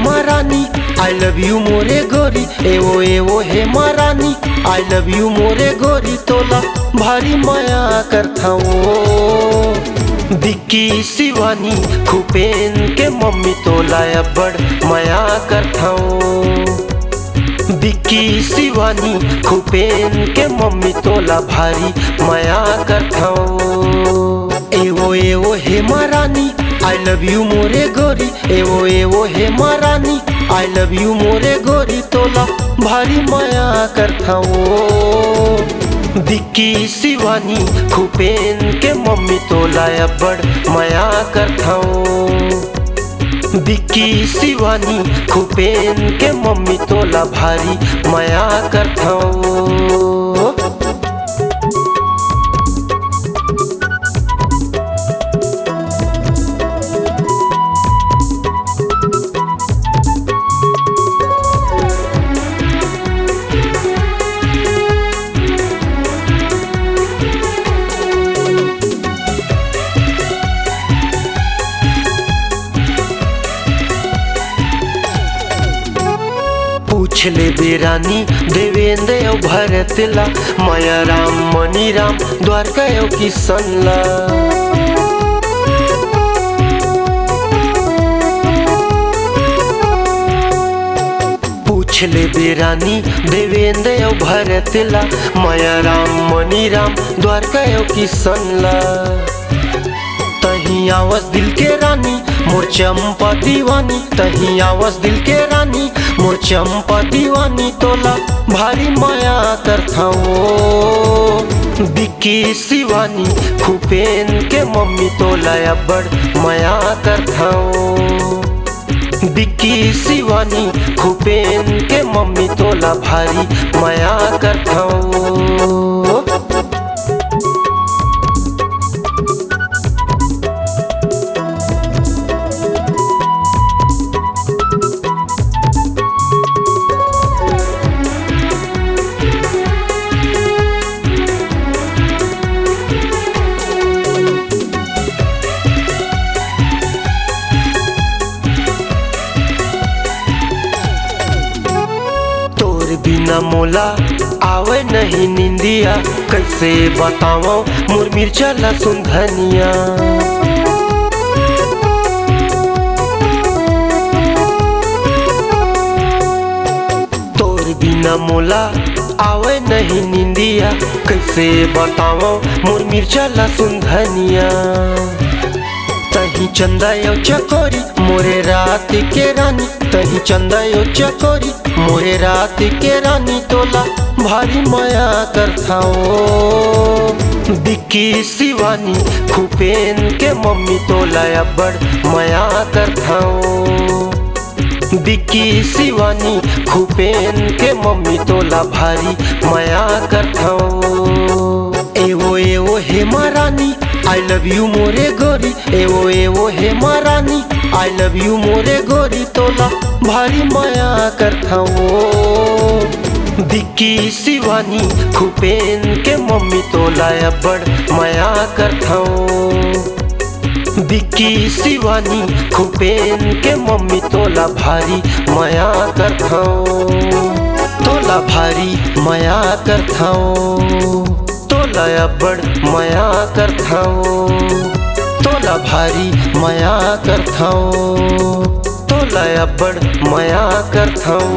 महारानी I love you मोरे गोरी एवो हे महारानी आई लव यू मोरे गोरी तोला भारी माया करथाओ। बिक्की शिवानी खुपेन के मम्मी तोला अब्बड़ माया करथाओ। बिक्की शिवानी खुपेन के मम्मी तोला भारी माया करथाओ। एवो हे महारानी आई लव यू मोरे गोरी एवो हे महारानी आई लव यू मोरे गोरी तोला भारी माया करथाओ। बिक्की शिवानी खुपेन के मम्मी तोला अब्बड़ माया करथाओ। बिक्की शिवानी खुपेन के मम्मी तोला भारी माया करथाओ। पूछले बेरानी देवेंद्र और भरतला माया राम मणि राम द्वारका और किसनला। पूछले बेरानी देवेंद्र और भरतला माया राम मणि राम द्वारका और किसनला। तही आवाज दिल के रानी मोर चंपा दीवानी तही आवाज दिल के रानी मोर चंपा दीवानी तोला भारी माया करथाओ। बिक्की शिवानी खुपेन के मम्मी तोला अब्बड़ माया करथाओ। बिक्की शिवानी खुपेन के मम्मी तोला भारी माया करथाओ। बिना मोला आवे नहीं निंदिया कैसे बताओ मोर मिर्चा लहसुन धनिया। तोर बिना मोला आवे नहीं निंदिया कैसे बताओ मोर मिर्चा लहसुन धनिया। तही चंदा यो चकोरी मोरे रात के रानी तही चंदा यो चकोरी मोरे रात के रानी तोला भारी माया करथाओ। बिक्की शिवानी खुपेन के मम्मी तोला अब्बड़ माया करथाओ। बिक्की शिवानी खुपेन के मम्मी तोला भारी माया करथाओ। एवो हे महारानी आई लव यू मोरे गोरी एवो हे महारानी आई लव यू मोरे गोरी तोला भारी माया करथाओ। बिक्की शिवानी खुपेन के मम्मी तोला अब्बड़ माया करथाओ। बिक्की शिवानी खुपेन के मम्मी तोला भारी माया करथाओ। तोला भारी माया करथाओ। तोला अब्बड़ माया करथाओ। तोला भारी माया करथाओ। तोला अब्बड़ माया करथाओ।